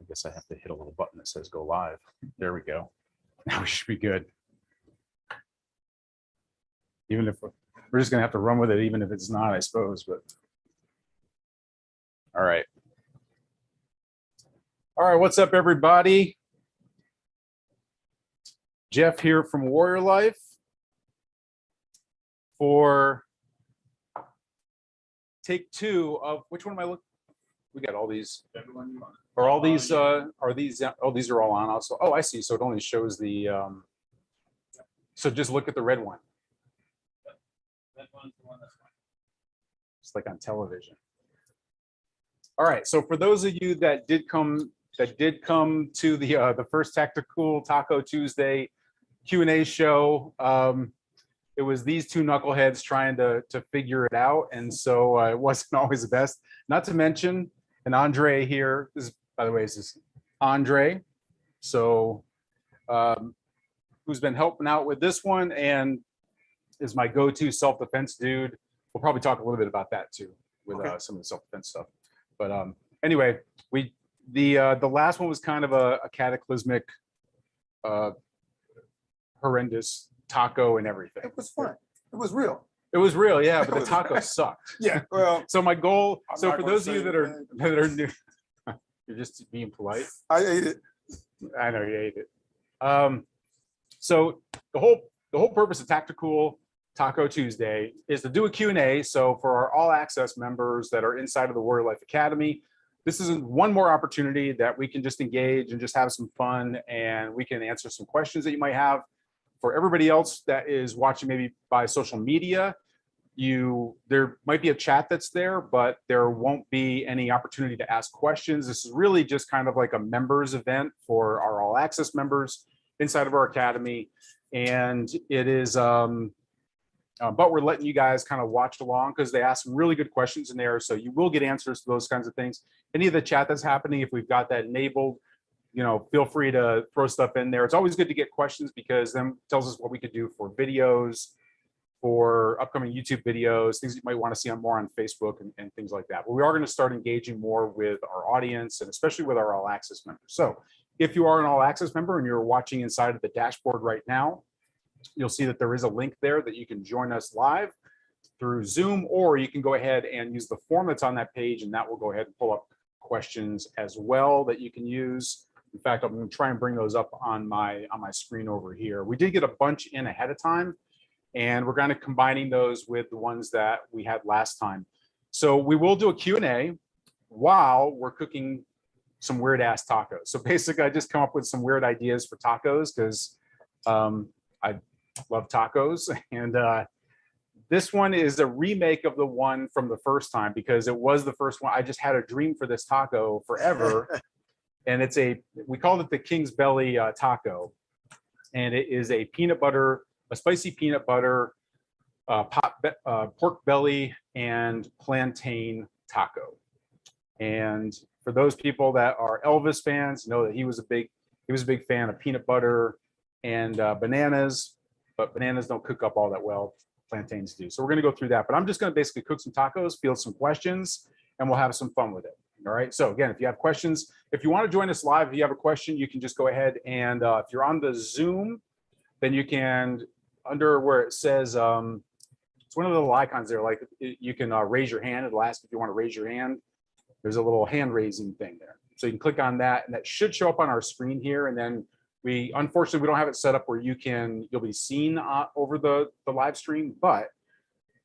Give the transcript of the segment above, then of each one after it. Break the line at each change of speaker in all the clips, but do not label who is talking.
I guess I have to hit a little button that says go live. There we go. Now we should be good. Even if we're just gonna have to run with it, even if it's not, I suppose, but. All right. All right, what's up, everybody? Jeff here from Warrior Life for take 2 of, which one am I looking? We got all these. Are all these, oh, these are all on also. Oh, I see. So it only shows the, so just look at the red one.
That one's the one that's fine.
It's like on television. All right. So for those of you that did come to the first Tacti-Cool Taco Tuesday Q&A show, it was these two knuckleheads trying to figure it out, and so it wasn't always the best. Not to mention, and Andre here. This is, by the way, this is Andre. So, who's been helping out with this one and is my go-to self-defense dude. We'll probably talk a little bit about that too with some of the self-defense stuff. But anyway, the last one was kind of a cataclysmic, horrendous taco and everything.
It was fun. It was real.
It was real, yeah, but the taco sucked.
Yeah, well.
So my goal, so for those of you that
anything.
are new, you're just being polite.
I ate it.
I know you ate it. So the whole purpose of Tacti-Cool Taco Tuesday is to do a Q&A. So for our all access members that are inside of the Warrior Life Academy, this is one more opportunity that we can just engage and just have some fun, and we can answer some questions that you might have. For everybody else that is watching maybe by social media, there might be a chat that's there, but there won't be any opportunity to ask questions. This is really just kind of like a members event for our all access members inside of our academy. And it is, but we're letting you guys kind of watch along because they ask some really good questions in there. So you will get answers to those kinds of things. Any of the chat that's happening, if we've got that enabled, feel free to throw stuff in there. It's always good to get questions because then it tells us what we could do for videos, for upcoming YouTube videos, things you might want to see more on Facebook and things like that. But we are going to start engaging more with our audience and especially with our all access members. So if you are an all access member and you're watching inside of the dashboard right now, you'll see that there is a link there that you can join us live through Zoom, or you can go ahead and use the form that's on that page, and that will go ahead and pull up questions as well that you can use. In fact, I'm going to try and bring those up on my screen over here. We did get a bunch in ahead of time, and we're kind of combining those with the ones that we had last time. So we will do a Q&A while we're cooking some weird ass tacos. So basically, I just come up with some weird ideas for tacos because I love tacos, and this one is a remake of the one from the first time because it was the first one. I just had a dream for this taco forever. And we called it the King's Belly taco. And it is a spicy peanut butter, pork belly and plantain taco. And for those people that are Elvis fans, know that he was a big fan of peanut butter and bananas, but bananas don't cook up all that well. Plantains do. So we're going to go through that, but I'm just going to basically cook some tacos, field some questions, and we'll have some fun with it. All right. So again, if you have questions, if you want to join us live, if you have a question, you can just go ahead and if you're on the Zoom, then you can, under where it says, it's one of the little icons there, like you can raise your hand. It'll ask if you want to raise your hand. There's a little hand raising thing there. So you can click on that, and that should show up on our screen here. And then unfortunately, we don't have it set up where you'll be seen over the live stream, but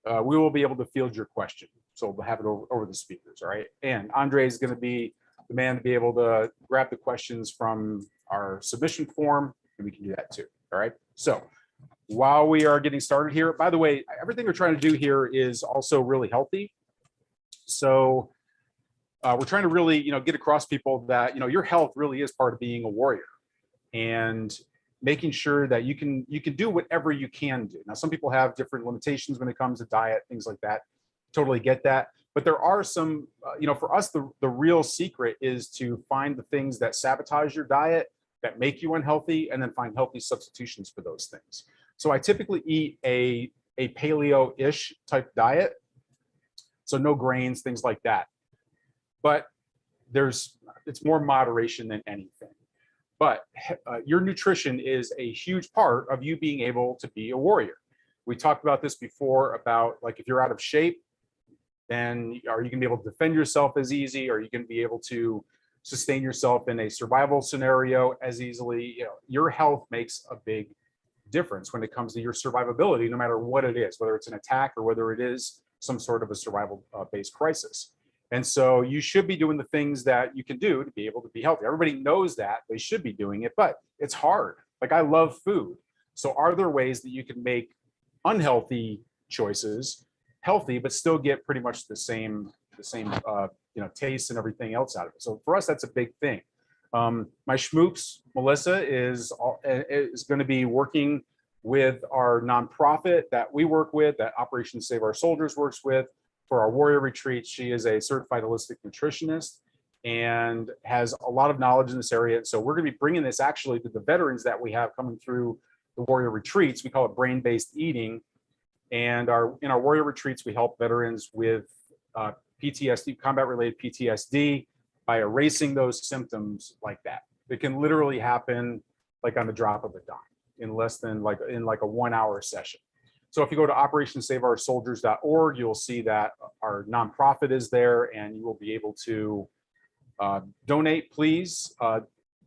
we will be able to field your question. So we'll have it over the speakers, all right? And Andre is going to be the man to be able to grab the questions from our submission form, and we can do that too, all right? So while we are getting started here, by the way, everything we're trying to do here is also really healthy. So we're trying to really, get across people that, your health really is part of being a warrior, and making sure that you can do whatever you can do. Now, some people have different limitations when it comes to diet, things like that. Totally get that. But there are some, for us, the real secret is to find the things that sabotage your diet, that make you unhealthy, and then find healthy substitutions for those things. So I typically eat a paleo-ish type diet. So no grains, things like that. But it's more moderation than anything. But your nutrition is a huge part of you being able to be a warrior. We talked about this before about like if you're out of shape, then are you going to be able to defend yourself as easy? Are you going to be able to sustain yourself in a survival scenario as easily? You know, your health makes a big difference when it comes to your survivability, no matter what it is, whether it's an attack or whether it is some sort of a survival based crisis. And so you should be doing the things that you can do to be able to be healthy. Everybody knows that they should be doing it, but it's hard. Like I love food. So are there ways that you can make unhealthy choices healthy, but still get pretty much the same taste and everything else out of it? So for us, that's a big thing. My schmoops, Melissa, is going to be working with our nonprofit that we work with, that Operation Save Our Soldiers works with, for our warrior retreat. She is a certified holistic nutritionist and has a lot of knowledge in this area. So we're going to be bringing this actually to the veterans that we have coming through the warrior retreats. We call it brain-based eating. And in our warrior retreats, we help veterans with PTSD, combat-related PTSD, by erasing those symptoms like that. It can literally happen like on the drop of a dime in less than in a 1 hour session. So if you go to operationssaveoursoldiers.org, you'll see that our nonprofit is there and you will be able to donate, please.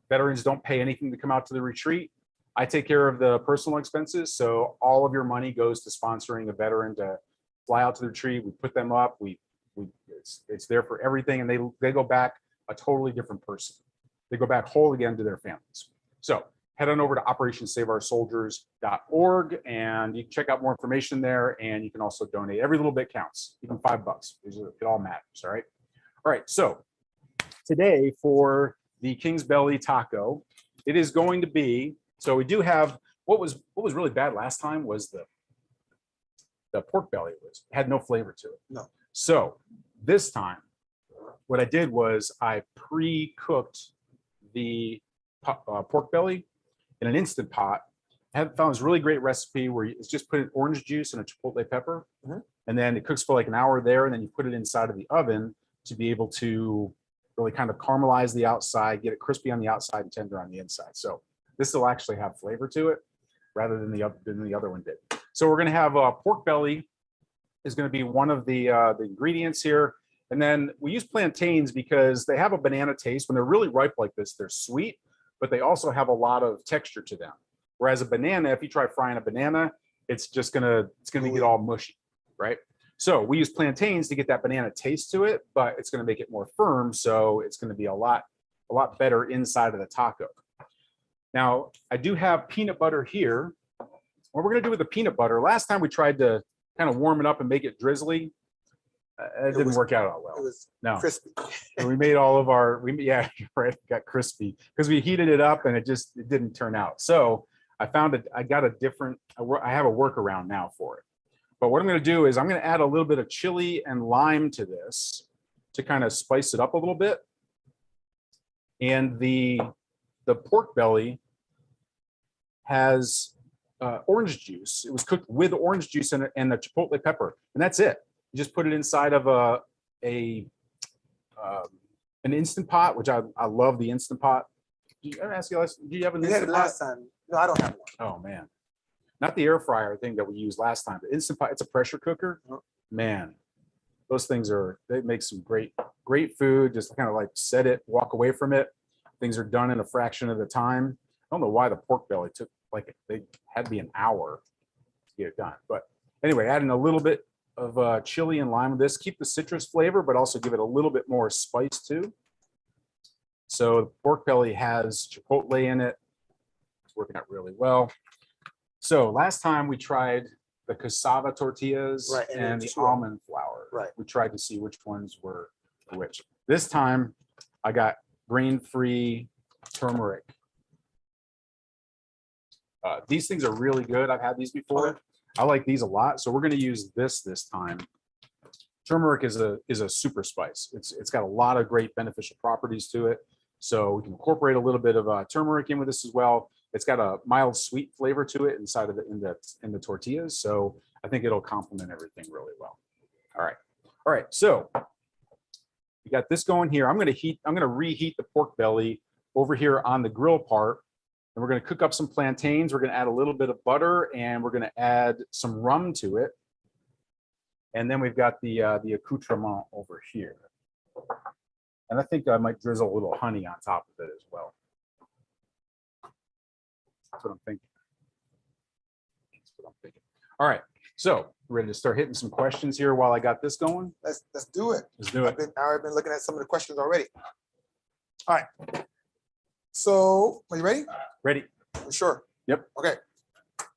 Veterans don't pay anything to come out to the retreat. I take care of the personal expenses. So all of your money goes to sponsoring a veteran to fly out to the retreat. We put them up. It's there for everything. And they go back a totally different person. They go back whole again to their families. So head on over to operationssaveoursoldiers.org and you can check out more information there, and you can also donate. Every little bit counts, even $5. It all matters. All right. All right. So today for the King's Belly taco, it is going to be, so we do have, what was really bad last time was the pork belly had no flavor to it.
No.
So this time, what I did was I pre-cooked the pork belly in an Instant Pot. I found this really great recipe where it's just put in orange juice and a chipotle pepper, and then it cooks for like an hour there, and then you put it inside of the oven to be able to really kind of caramelize the outside, get it crispy on the outside and tender on the inside. So this will actually have flavor to it rather than the other one did. So we're going to have pork belly is going to be one of the ingredients here. And then we use plantains because they have a banana taste. When they're really ripe like this, they're sweet, but they also have a lot of texture to them. Whereas a banana, if you try frying a banana, it's gonna get all mushy, right? So we use plantains to get that banana taste to it, but it's gonna make it more firm. So it's gonna be a lot better inside of the taco. Now, I do have peanut butter here. What we're gonna do with the peanut butter, last time we tried to kind of warm it up and make it drizzly. It didn't work out all well.
It was
no.
crispy.
And we made all of our, yeah, right, got crispy because we heated it up and it didn't turn out. So I have a workaround now for it. But what I'm going to do is I'm going to add a little bit of chili and lime to this to kind of spice it up a little bit. And the pork belly has orange juice. It was cooked with orange juice and the chipotle pepper, and that's it. You just put it inside of an Instant Pot, which I love the Instant Pot. Do you have an Instant Pot?
Last time. No, I don't have one.
Oh man, not the air fryer thing that we used last time. The Instant Pot, it's a pressure cooker. Man, those things they make some great food. Just kind of like set it, walk away from it. Things are done in a fraction of the time. I don't know why the pork belly took they had to be an hour to get it done. But anyway, adding a little bit of chili and lime with this, keep the citrus flavor, but also give it a little bit more spice too. So the pork belly has chipotle in it. It's working out really well. So last time we tried the cassava tortillas,
right,
and the almond flour.
Right.
We tried to see which ones were which. This time I got grain-free turmeric. These things are really good. I've had these before. I like these a lot. So we're going to use this time. Turmeric is a super spice. It's got a lot of great beneficial properties to it. So we can incorporate a little bit of turmeric in with this as well. It's got a mild sweet flavor to it inside of in the tortillas. So I think it'll complement everything really well. All right. So We got this going here. I'm going to reheat the pork belly over here on the grill part. And we're going to cook up some plantains. We're going to add a little bit of butter and we're going to add some rum to it. And then we've got the accoutrement over here. And I think I might drizzle a little honey on top of it as well. That's what I'm thinking. That's what I'm thinking. All right. So ready to start hitting some questions here while I got this going?
Let's do it.
Let's do it.
I've already been looking at some of the questions already. All right. So are you ready?
Ready.
Sure.
Yep.
Okay.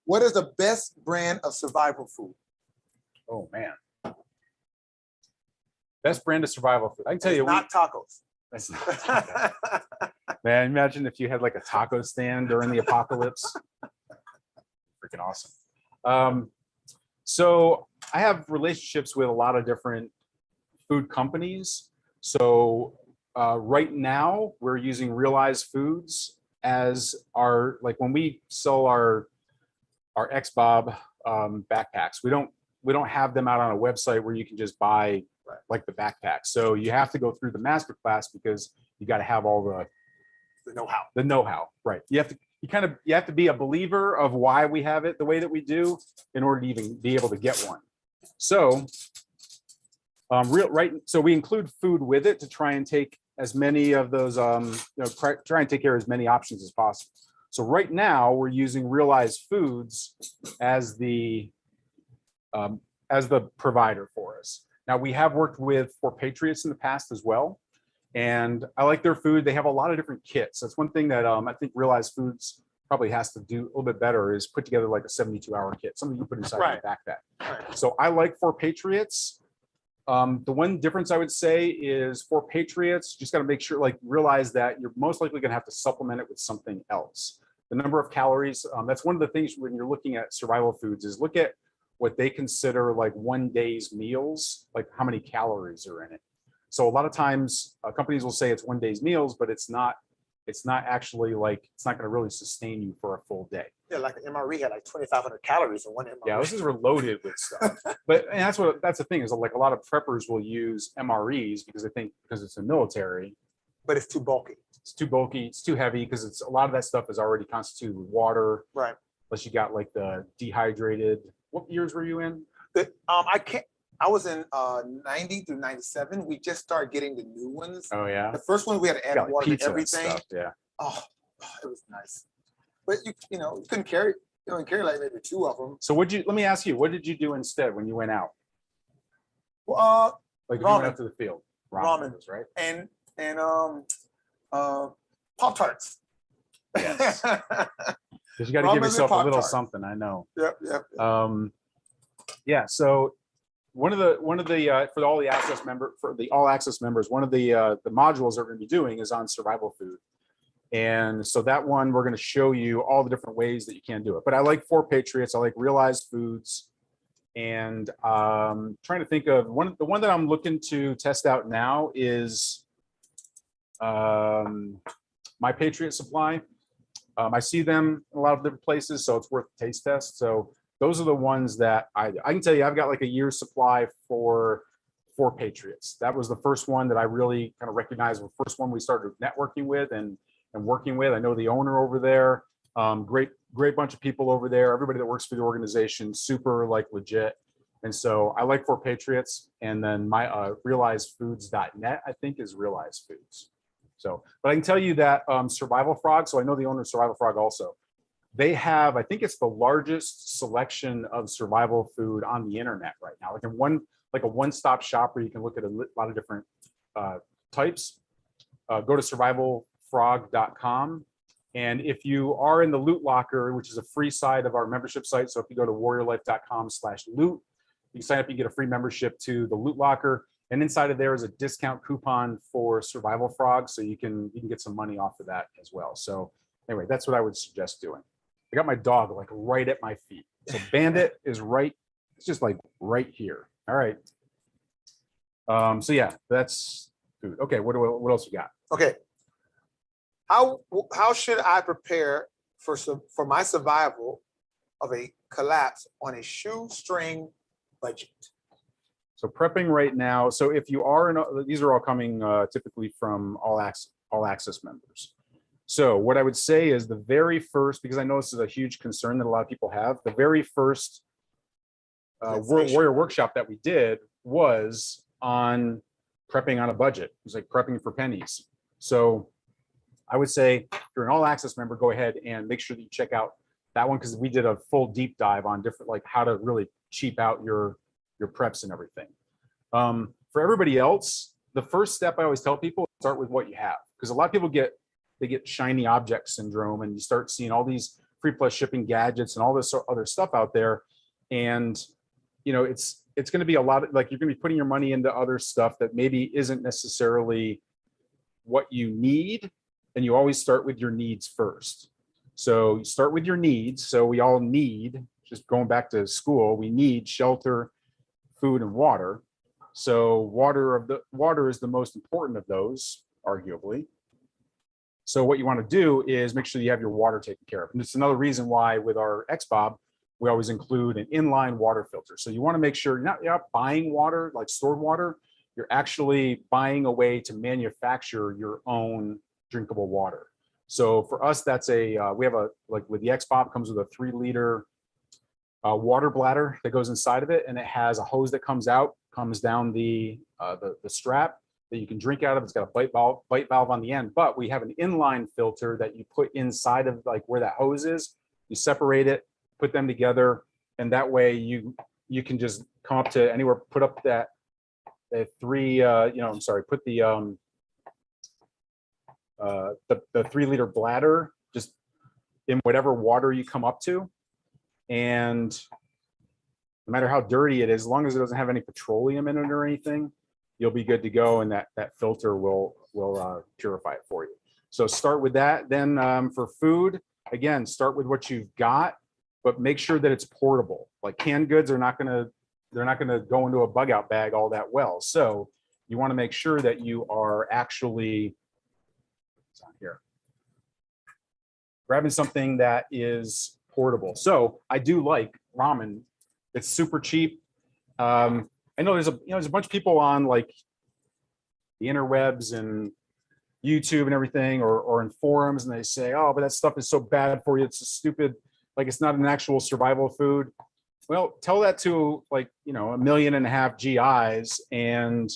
What is the best brand of survival food?
Oh man. Best brand of survival food. I can tell
It's
you.
not tacos.
That's not, man, imagine if you had like a taco stand during the apocalypse. Freaking awesome. So I have relationships with a lot of different food companies. So right now we're using Realize Foods as our, like when we sell our X-Bob backpacks, we don't have them out on a website where you can just buy like the backpack. So you have to go through the masterclass because you got to have all the know-how, right? You have to be a believer of why we have it the way that we do in order to even be able to get one. So so we include food with it to try and take as many of those try and take care of as many options as possible. So right now we're using Realize Foods as the provider for us. Now we have worked with For Patriots in the past as well, and I like their food. They have a lot of different kits. That's one thing that I think Realize Foods probably has to do a little bit better is put together like a 72-hour kit, something you put inside your backpack.
Right.
So I like For Patriots. The one difference I would say is For Patriots, just got to make sure, like, realize that you're most likely going to have to supplement it with something else. The number of calories, that's one of the things when you're looking at survival foods is look at what they consider like one day's meals, like how many calories are in it. So a lot of times companies will say it's one day's meals, but it's not actually, like, it's not going to really sustain you for a full day.
Yeah, like an MRE had like 2,500 calories in one MRE.
Yeah, this is loaded with stuff. But and that's the thing is, like, a lot of preppers will use MREs because they think because it's a military.
But it's too bulky.
It's too bulky. It's too heavy because it's a lot of that stuff is already constituted with water.
Right.
Plus you got like the dehydrated. What years were you in?
I was in 90 through 97. We just started getting the new ones.
Oh yeah.
The first one we had to add
Got, like,
water to
pizza and
everything.
stuff, yeah.
Oh, it was nice. But you couldn't carry, like maybe two of them.
So let me ask you, what did you do instead when you went out?
Well,
Like if you went out to the field.
Ramen,
right?
And Pop-Tarts.
Yes. Because you got to give yourself a little something, I know.
Yep.
Yeah, so one of the for the all access members, one of the modules they're going to be doing is on survival food. And so that one, we're going to show you all the different ways that you can do it. But I like For Patriots, I like Realize Foods, and trying to think of the one that I'm looking to test out now is My Patriot Supply. I see them in a lot of different places, so it's worth a taste test. So those are the ones that I can tell you I've got like a year's supply for Patriots. That was the first one that I really kind of recognized, the first one we started networking with and working with. I know the owner over there, great bunch of people over there. Everybody that works for the organization, super like legit. And so I like For Patriots, and then my realizefoods.net, I think, is Realize Foods. So, but I can tell you that Survival Frog, so I know the owner of Survival Frog also, they have, I think it's the largest selection of survival food on the internet right now. Like a one-stop shop where you can look at a lot of different types. Go to survivalfrog.com. And if you are in the Loot Locker, which is a free side of our membership site, so if you go to warriorlife.com/loot, you can sign up, you get a free membership to the Loot Locker. And inside of there is a discount coupon for Survival Frog, so you can get some money off of that as well. So anyway, that's what I would suggest doing. I got my dog like right at my feet. So Bandit is right, it's just like right here. All right. So yeah, that's food. Okay, what else we got?
Okay. How should I prepare for my survival of a collapse on a shoestring budget?
So prepping right now. So if you are these are all coming typically from all access members. So what I would say is the very first, because I know this is a huge concern that a lot of people have, the very first Warrior workshop that we did was on prepping on a budget. It was like prepping for pennies. So I would say if you're an all access member, go ahead and make sure that you check out that one, because we did a full deep dive on different, like how to really cheap out your preps and everything. For everybody else, the first step I always tell people, start with what you have, because a lot of people get shiny object syndrome, and you start seeing all these free plus shipping gadgets and all this other stuff out there, and it's going to be a lot of, like, you're going to be putting your money into other stuff that maybe isn't necessarily what you need, and you always start with your needs first. So you start with your needs. So we all need, just going back to school, we need shelter, food, and water. So water is the most important of those, arguably. So what you want to do is make sure you have your water taken care of. And it's another reason why with our XBOB, we always include an inline water filter. So you want to make sure you're not buying water, like stored water, you're actually buying a way to manufacture your own drinkable water. So for us, that's we have like with the XBOB, comes with a 3-liter water bladder that goes inside of it, and it has a hose that comes down the strap that you can drink out of. It's got a bite valve on the end, but we have an inline filter that you put inside of, like, where that hose is. You separate it, put them together, and that way you can just come up to anywhere, put up that put the 3-liter bladder just in whatever water you come up to, and no matter how dirty it is, as long as it doesn't have any petroleum in it or anything, you'll be good to go, and that filter will purify it for you. So start with that. Then for food, again, start with what you've got, but make sure that it's portable. Like, canned goods are not gonna go into a bug out bag all that well. So you want to make sure that you are actually, it's on here, grabbing something that is portable. So I do like ramen. It's super cheap. I know there's a bunch of people on, like, the interwebs and YouTube and everything, or in forums, and they say, oh, but that stuff is so bad for you. It's a stupid, like, it's not an actual survival food. Well, tell that to, like, 1.5 million GIs and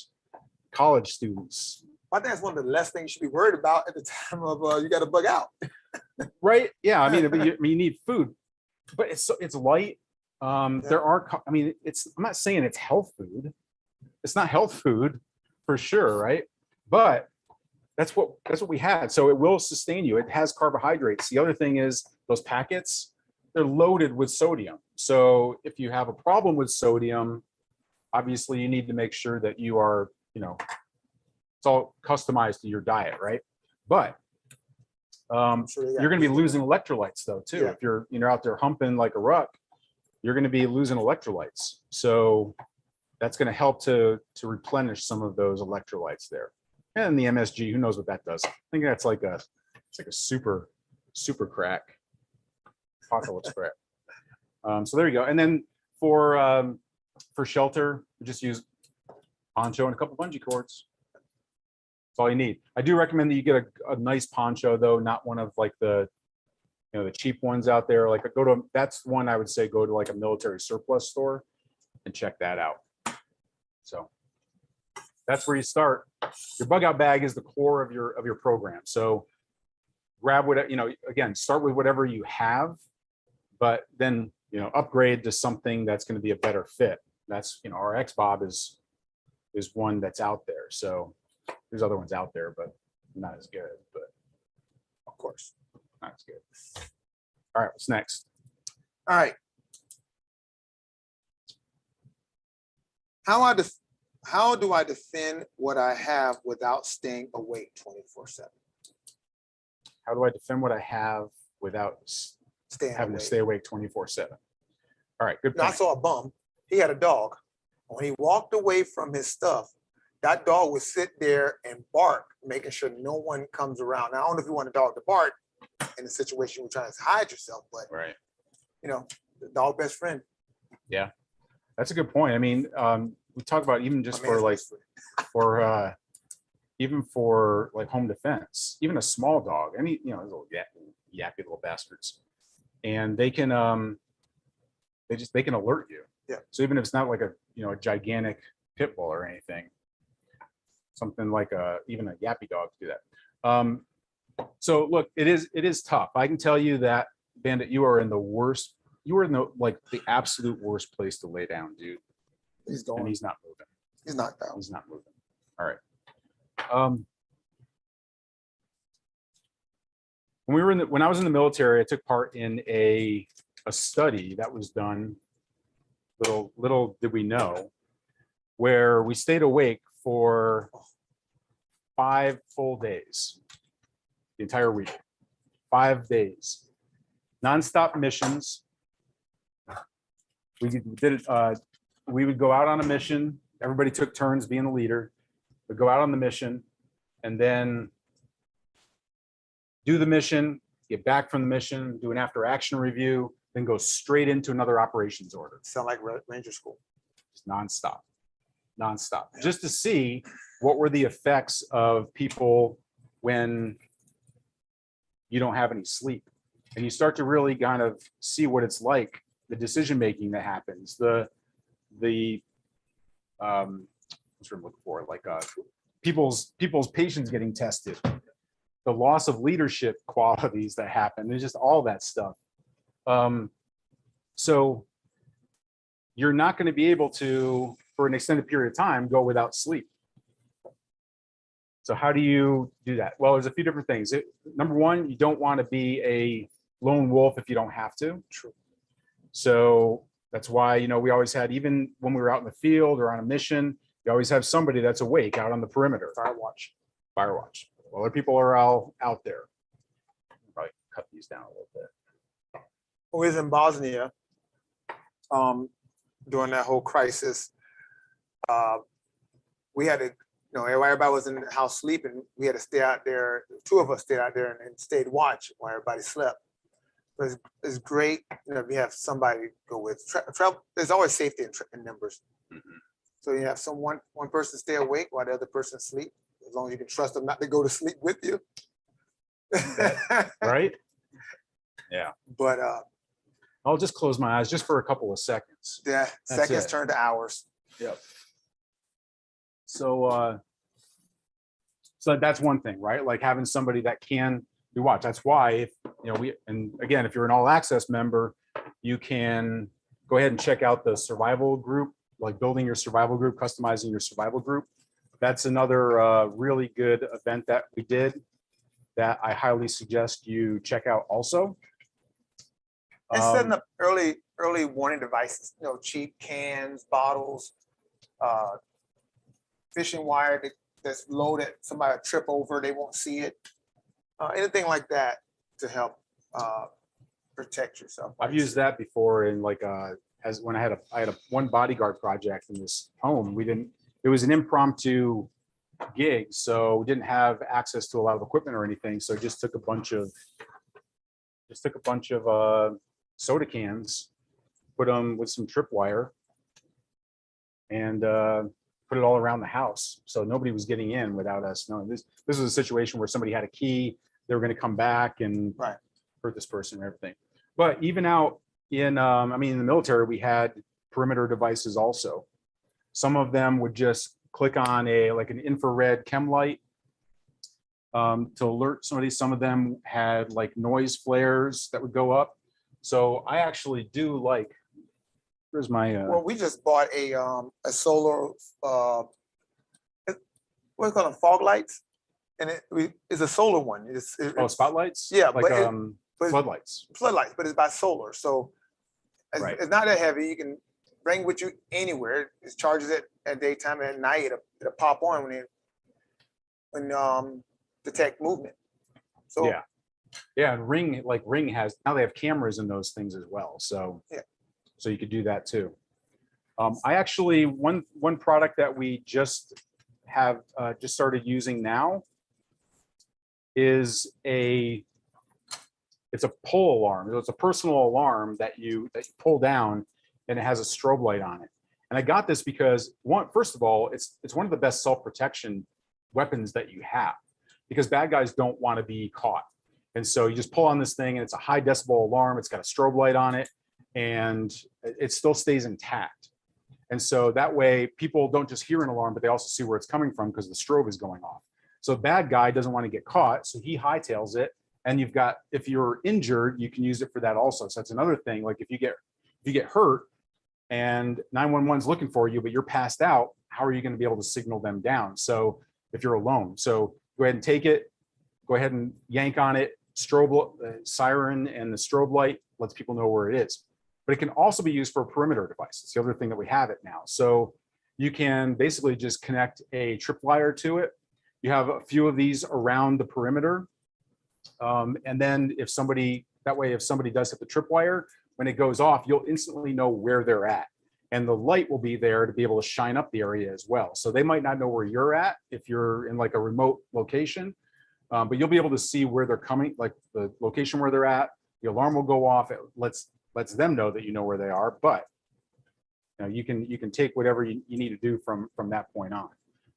college students.
I think that's one of the less things you should be worried about at the time of you got to bug out.
Right? Yeah. I mean, you need food, but it's light. There are, I'm not saying it's health food. It's not health food for sure, right? But that's what we had. So it will sustain you. It has carbohydrates. The other thing is those packets, they're loaded with sodium. So if you have a problem with sodium, obviously you need to make sure that you are, it's all customized to your diet, right? But you're going to be losing electrolytes though too.
Yeah.
If you're out there humping like a ruck, you're going to be losing electrolytes. So that's going to help to replenish some of those electrolytes there. And the MSG, who knows what that does? I think that's like a super crack, apocalypse crack. So there you go. And then for shelter, we just use poncho and a couple bungee cords. That's all you need. I do recommend that you get a nice poncho though, not one of like the cheap ones out there. Like that's one I would say go to like a military surplus store and check that out. So that's where you start. Your bug out bag is the core of your program. So grab what, again, start with whatever you have, but then, upgrade to something that's going to be a better fit. That's, our XBOB is one that's out there. So there's other ones out there, but not as good, but of course, not as good. All right, what's next?
All right. How do I defend what I have without staying awake 24/7?
How do I defend what I have without having to stay awake 24/7? All right, good point.
I saw a bum. He had a dog. When he walked away from his stuff, that dog would sit there and bark, making sure no one comes around. Now, I don't know if you want a dog to bark in a situation where you're trying to hide yourself, but the dog best friend.
Yeah, that's a good point. I mean, we talk about even just
My
for
man's
like,
best friend.
for, even for like home defense, even a small dog, any, you know, those little yappy little bastards. And they can, they can alert you.
Yeah.
So even if it's not like a, you know, a gigantic pit bull or anything, something like even a yappy dog to do that. So look, it is tough. I can tell you that, Bandit, you are in the worst, you are in the, like the absolute worst place to lay down, dude.
He's
And
going.
he's not moving.
He's not down.
He's not moving. All right. When I was in the military, I took part in a study that was done, little did we know, where we stayed awake for 5 full days, the entire week, 5 days, nonstop missions. We did it. We would go out on a mission. Everybody took turns being the leader. We'd go out on the mission, and then do the mission, get back from the mission, do an after action review, then go straight into another operations order.
Sound like Ranger School.
Just nonstop, just to see what were the effects of people when you don't have any sleep. And you start to really kind of see what it's like, the decision-making that happens, the what's what I'm looking for, like people's patience getting tested, the loss of leadership qualities that happen. There's just all that stuff. So you're not going to be able to, for an extended period of time, go without sleep. So how do you do that? Well, there's a few different things. Number one, you don't want to be a lone wolf if you don't have to. True. So that's why, you know, we always had, even when we were out in the field or on a mission, you always have somebody that's awake out on the perimeter. Fire watch. Well, other people are all out there. Probably cut these down a little bit.
When we was in Bosnia, during that whole crisis, we had to, you know, everybody was in the house sleeping. We had to stay out there. 2 of us stayed out there and stayed watch while everybody slept. It's great, you know, if you have somebody to go with. Travel, there's always safety in numbers. So you have one person stay awake while the other person sleep, as long as you can trust them not to go to sleep with you.
Right? Yeah.
But
I'll just close my eyes just for a couple of seconds.
yeah,
That's
seconds
it.
turn to hours.
Yep. So that's one thing, right? Like having somebody that can do watch. That's why, if you know, and again, if you're an all access member, you can go ahead and check out the survival group, like building your survival group, customizing your survival group. That's another really good event that we did that I highly suggest you check out also.
And setting up early warning devices, you know, cheap cans, bottles, fishing wire that's loaded, somebody will trip over, they won't see it. Anything like that to help protect yourself.
I've used that before in like as when I had a one bodyguard project in this home. It was an impromptu gig, so we didn't have access to a lot of equipment or anything. So just took a bunch of soda cans, put them with some tripwire, and put it all around the house. So nobody was getting in without us knowing. This was a situation where somebody had a key, they were going to come back and hurt this person and everything. But even out in, in the military, we had perimeter devices also. Some of them would just click on an infrared chem light to alert somebody. Some of them had like noise flares that would go up. So I actually do like, here's my
well, we just bought a solar what do you call them, fog lights, and it's a solar one. It's
spotlights.
Yeah,
like
but
floodlights.
Floodlights, but it's by solar, so it's not that heavy. You can bring with you anywhere. It charges it at daytime, and at night it'll pop on when detect movement. So
yeah, and Ring has, now they have cameras in those things as well. So so you could do that too. I actually, one product that we just have just started using now is it's a pull alarm. It's a personal alarm that you pull down, and it has a strobe light on it. And I got this because first of all, it's one of the best self-protection weapons that you have, because bad guys don't want to be caught. And so you just pull on this thing and it's a high decibel alarm. It's got a strobe light on it and it still stays intact. And so that way people don't just hear an alarm, but they also see where it's coming from because the strobe is going off. So a bad guy doesn't want to get caught. So he hightails it. And if you're injured, you can use it for that also. So that's another thing. Like if you get hurt and 911 is looking for you, but you're passed out, how are you going to be able to signal them down? So if you're alone, so go ahead and take it, go ahead and yank on it. Siren and the strobe light lets people know where it is. But it can also be used for a perimeter device. It's the other thing that we have it now. So you can basically just connect a tripwire to it. You have a few of these around the perimeter. And then if somebody does hit the tripwire, when it goes off, you'll instantly know where they're at. And the light will be there to be able to shine up the area as well. So they might not know where you're at if you're in like a remote location, but you'll be able to see where they're coming, like the location where they're at. The alarm will go off. It lets them know that you know where they are, but you can take whatever you need to do from that point on.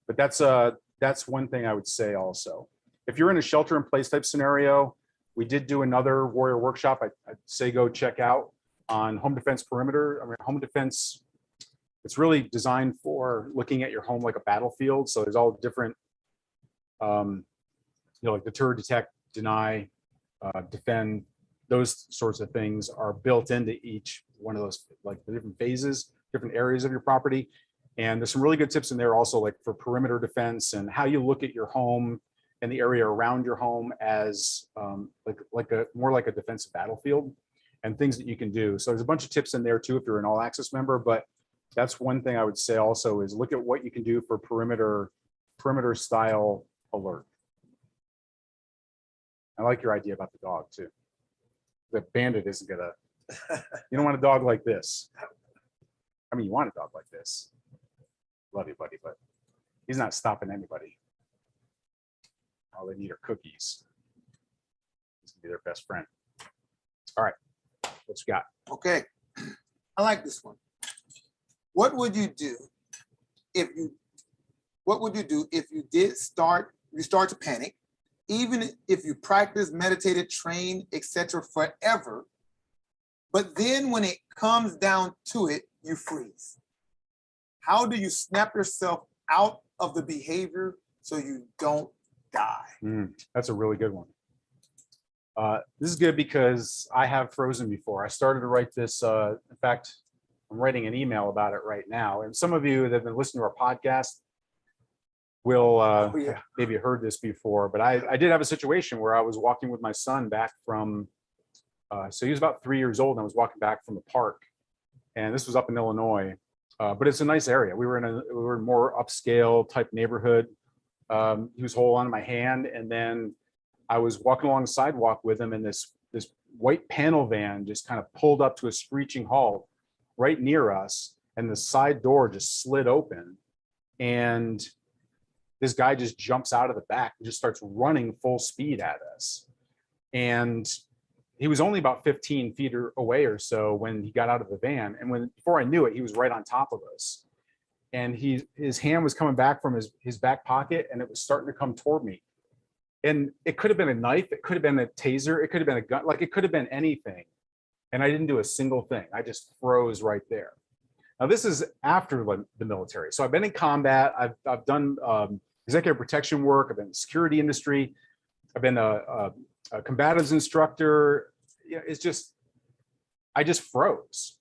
But that's one thing I would say also. If you're in a shelter in place type scenario, we did do another warrior workshop. I'd say go check out on home defense perimeter. I mean, home defense, it's really designed for looking at your home like a battlefield. So there's all different, like deter, detect, deny, defend, those sorts of things are built into each one of those, like the different phases, different areas of your property. And there's some really good tips in there also, like for perimeter defense and how you look at your home and the area around your home as more like a defensive battlefield, and things that you can do. So there's a bunch of tips in there too if you're an all access member, but that's one thing I would say also is look at what you can do for perimeter style alert. I like your idea about the dog too. The bandit isn't gonna, you don't want a dog like this. I mean, you want a dog like this. Love you, buddy, but he's not stopping anybody. All they need are cookies. He's gonna be their best friend. All right, what you got?
Okay, I like this one. What would you do if you start to panic, even if you practice, meditated, trained, etc. forever, but then when it comes down to it, you freeze? How do you snap yourself out of the behavior so you don't die?
That's a really good one. This is good because I have frozen before. I started to write this. In fact, I'm writing an email about it right now. And some of you that have been listening to our podcast will maybe heard this before, but I did have a situation where I was walking with my son back from, so he was about 3 years old and I was walking back from the park, and this was up in Illinois, but it's a nice area. We were in a more upscale type neighborhood. He was holding on my hand, and then I was walking along the sidewalk with him, and this white panel van just kind of pulled up to a screeching halt right near us, and the side door just slid open, and this guy just jumps out of the back and just starts running full speed at us. And he was only about 15 feet away or so when he got out of the van. And before I knew it, he was right on top of us. And his hand was coming back from his back pocket, and it was starting to come toward me. And it could have been a knife, it could have been a taser, it could have been a gun, like it could have been anything. And I didn't do a single thing. I just froze right there. Now this is after the military. So I've been in combat. I've done executive protection work. I've been in the security industry. I've been a combatives instructor. I just froze.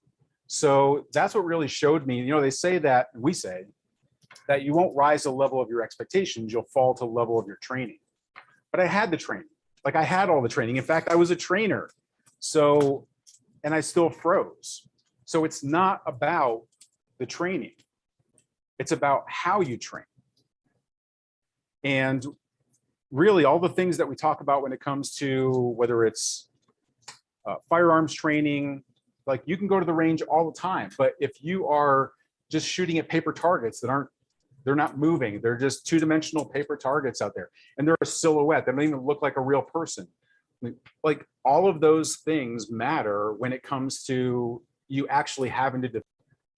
So that's what really showed me, we say that you won't rise to the level of your expectations, you'll fall to the level of your training. But I had the training, like I had all the training. In fact, I was a trainer. So, and I still froze. So it's not about the training. It's about how you train. And really all the things that we talk about when it comes to whether it's firearms training, like you can go to the range all the time, but if you are just shooting at paper targets they're not moving, they're just two-dimensional paper targets out there, and they're a silhouette, they don't even look like a real person. Like all of those things matter when it comes to you actually having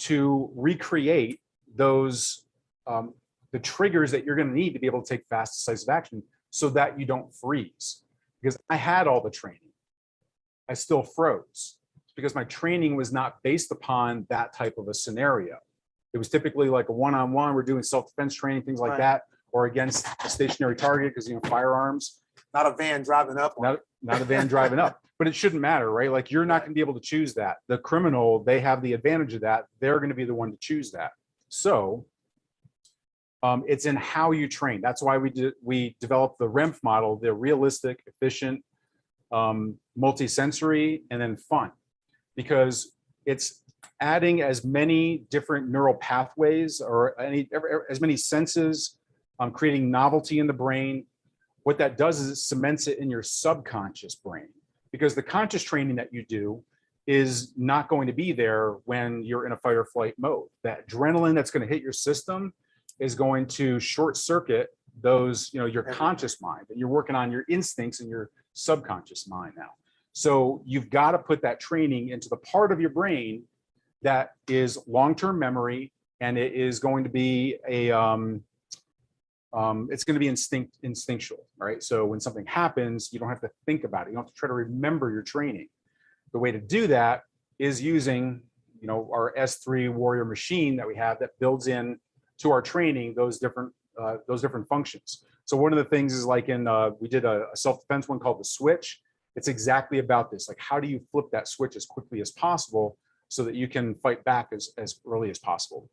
to recreate those the triggers that you're going to need to be able to take fast, decisive action so that you don't freeze. Because I had all the training, I still froze. It's because my training was not based upon that type of a scenario. It was typically like a one-on-one. We're doing self-defense training, things like that, or against a stationary target because, you know, firearms.
Not a van driving up.
Not a van driving up, but it shouldn't matter, right? Like you're not going to be able to choose that. The criminal, they have the advantage of that. They're going to be the one to choose that. So it's in how you train. That's why we developed the REMF model, the realistic, efficient, multi-sensory, and then fun, because it's adding as many different neural pathways or as many senses, creating novelty in the brain. What that does is it cements it in your subconscious brain, because the conscious training that you do is not going to be there when you're in a fight or flight mode. That adrenaline that's going to hit your system is going to short circuit those, you know, your conscious mind, and you're working on your instincts and your subconscious mind now. So you've got to put that training into the part of your brain that is long-term memory, and it is going to be a it's going to be instinctual, right? So when something happens, you don't have to think about it. You don't have to try to remember your training. The way to do that is using, you know, our S3 Warrior machine that we have that builds in to our training those different functions. So one of the things is like we did a self-defense one called the switch. It's exactly about this. Like, how do you flip that switch as quickly as possible so that you can fight back as early as possible?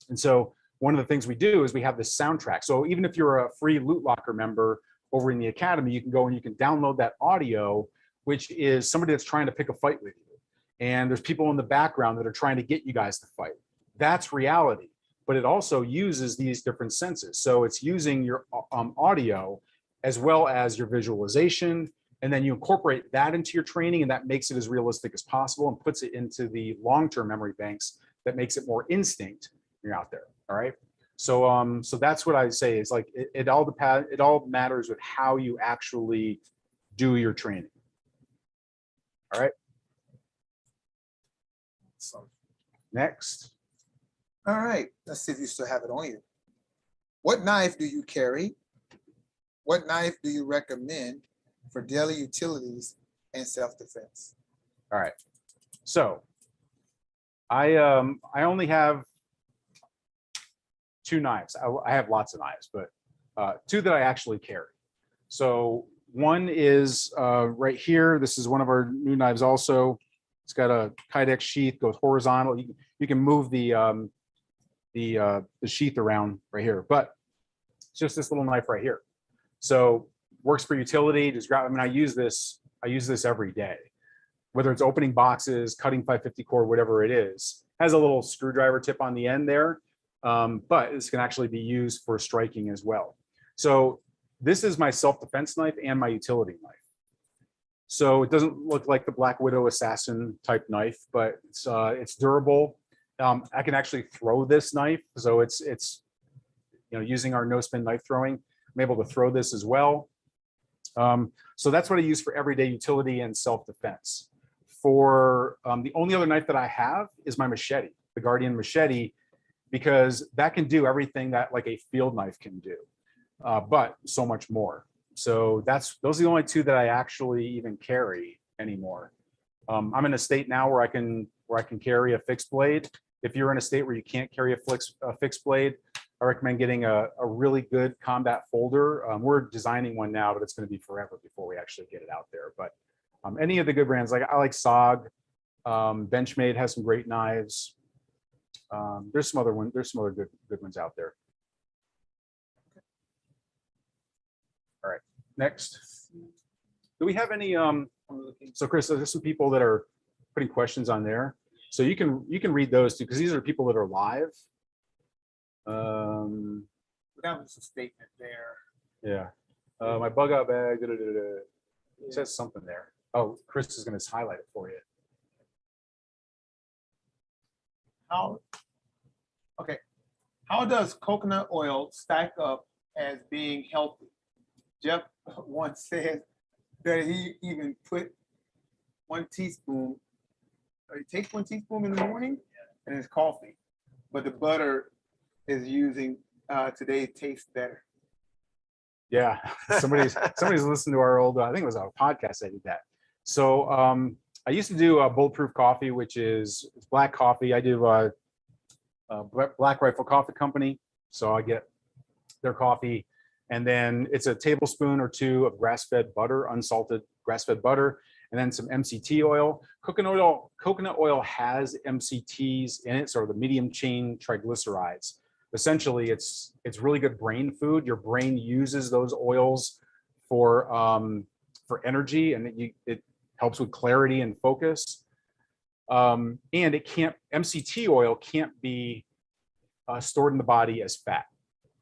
And so one of the things we do is we have this soundtrack. So even if you're a free Loot Locker member over in the Academy, you can go and you can download that audio, which is somebody that's trying to pick a fight with you. And there's people in the background that are trying to get you guys to fight. That's reality. But it also uses these different senses. So it's using your audio as well as your visualization. And then you incorporate that into your training, and that makes it as realistic as possible and puts it into the long-term memory banks that makes it more instinct when you're out there. All right. So so that's what I say is like it all matters with how you actually do your training. All right. So next.
All right, let's see if you still have it on you. What knife do you carry? What knife do you recommend for daily utilities and self-defense?
All right. So I only have two knives. I have lots of knives, but two that I actually carry. So one is right here. This is one of our new knives also. It's got a Kydex sheath, goes horizontal. You can move the sheath around right here, but it's just this little knife right here. So works for utility. Just grab. I mean, I use this every day, whether it's opening boxes, cutting 550 cord, whatever it is. Has a little screwdriver tip on the end there, but this can actually be used for striking as well. So this is my self-defense knife and my utility knife. So it doesn't look like the Black Widow assassin type knife, but it's durable. I can actually throw this knife, so it's you know, using our no spin knife throwing, I'm able to throw this as well. So that's what I use for everyday utility and self-defense. For the only other knife that I have is my machete, the Guardian machete, because that can do everything that like a field knife can do, but so much more. So those are the only two that I actually even carry anymore. I'm in a state now where I can carry a fixed blade. If you're in a state where you can't carry a fixed blade, I recommend getting a really good combat folder. We're designing one now, but it's going to be forever before we actually get it out there. But any of the good brands, like I like SOG, Benchmade has some great knives. There's some other good ones out there. All right, next. Do we have any? So Chris, there's some people that are putting questions on there. So you can read those too, because these are people that are live.
That was a statement there.
Yeah. My bug out bag. It says something there. Oh, Chris is going to highlight it for you.
How does coconut oil stack up as being healthy? Jeff once said that he even put 1 teaspoon, or he takes 1 teaspoon in the morning
and it's coffee, but the butter is using today tastes better.
Yeah, somebody's listened to our old, I think it was our podcast that did that. So I used to do a bulletproof coffee, which is it's black coffee. I do Black Rifle Coffee Company. So I get their coffee, and then it's a tablespoon or two of grass-fed butter, unsalted grass-fed butter, and then some MCT oil. Coconut oil has MCTs in it, so the medium chain triglycerides. Essentially, it's really good brain food. Your brain uses those oils for energy, and it helps with clarity and focus. And MCT oil can't be stored in the body as fat.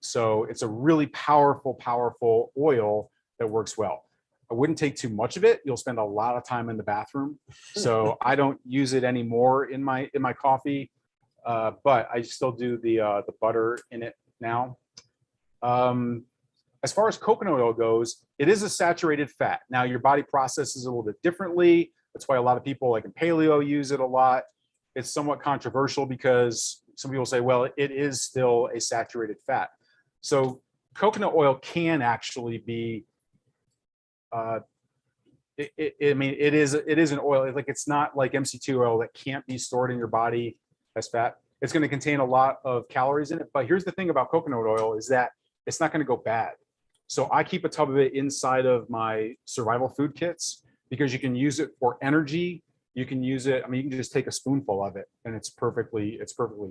So it's a really powerful oil that works well. I wouldn't take too much of it. You'll spend a lot of time in the bathroom. So I don't use it anymore in my coffee, but I still do the butter in it now. As far as coconut oil goes, it is a saturated fat. Now your body processes it a little bit differently. That's why a lot of people like in paleo use it a lot. It's somewhat controversial because some people say, well, it is still a saturated fat. So coconut oil can actually be, I mean, it is an oil. Like it's not like MCT oil that can't be stored in your body as fat. It's going to contain a lot of calories in it. But here's the thing about coconut oil is that it's not going to go bad. So I keep a tub of it inside of my survival food kits because you can use it for energy. You can use it. I mean, you can just take a spoonful of it and it's perfectly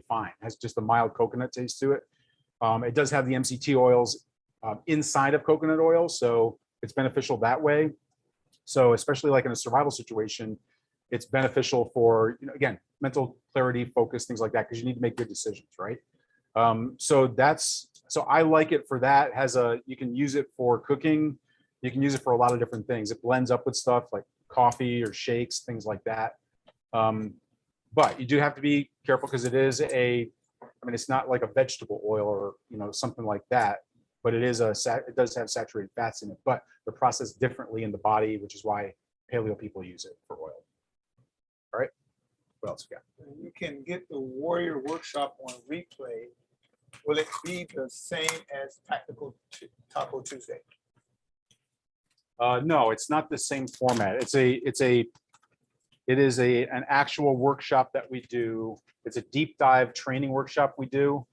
fine. It has just a mild coconut taste to it. It does have the MCT oils inside of coconut oil, so it's beneficial that way. So especially like in a survival situation, it's beneficial for, again, mental clarity, focus, things like that, because you need to make good decisions, right? So I like it for that. You can use it for cooking. You can use it for a lot of different things. It blends up with stuff like coffee or shakes, things like that. But you do have to be careful because it is it's not like a vegetable oil or something like that, but it does have saturated fats in it, but they're processed differently in the body, which is why paleo people use it for oil. All right, what else we got?
You can get the Warrior Workshop on replay. Will it be the same as Tactical Taco Tuesday?
No, it's not the same format. It is an actual workshop that we do. It's a deep dive training workshop we do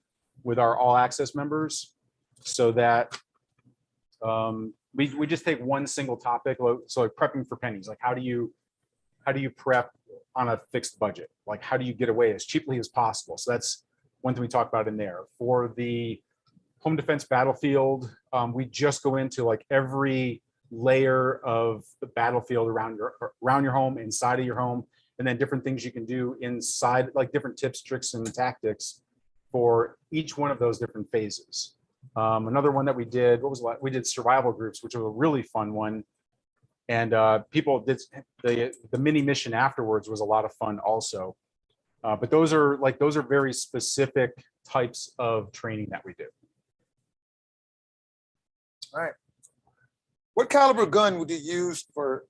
with our all access members, so that we just take one single topic. So like prepping for pennies, like how do you prep on a fixed budget? Like how do you get away as cheaply as possible? So that's one thing we talk about in there. For the home defense battlefield, we just go into like every layer of the battlefield around your home, inside of your home, and then different things you can do inside, like different tips, tricks, and tactics for each one of those different phases. Another one that we did, we did survival groups, which was a really fun one. And people did the mini mission afterwards was a lot of fun also. But those are very specific types of training that we do.
All right. What caliber gun would you use for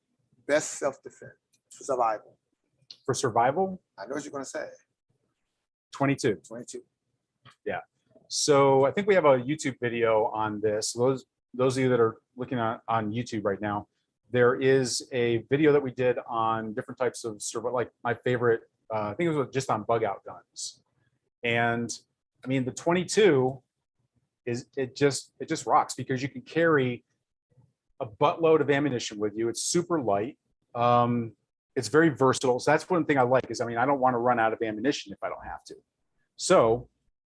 best self-defense for survival?
For survival?
I know what you're going to say.
22.
22.
Yeah. So I think we have a YouTube video on this. Those of you that are looking on YouTube right now, there is a video that we did on different types of like my favorite, I think it was just on bug out guns. And I mean, the 22 it just rocks because you can carry a buttload of ammunition with you. It's super light. It's very versatile. So that's one thing I like is, I mean, I don't want to run out of ammunition if I don't have to. So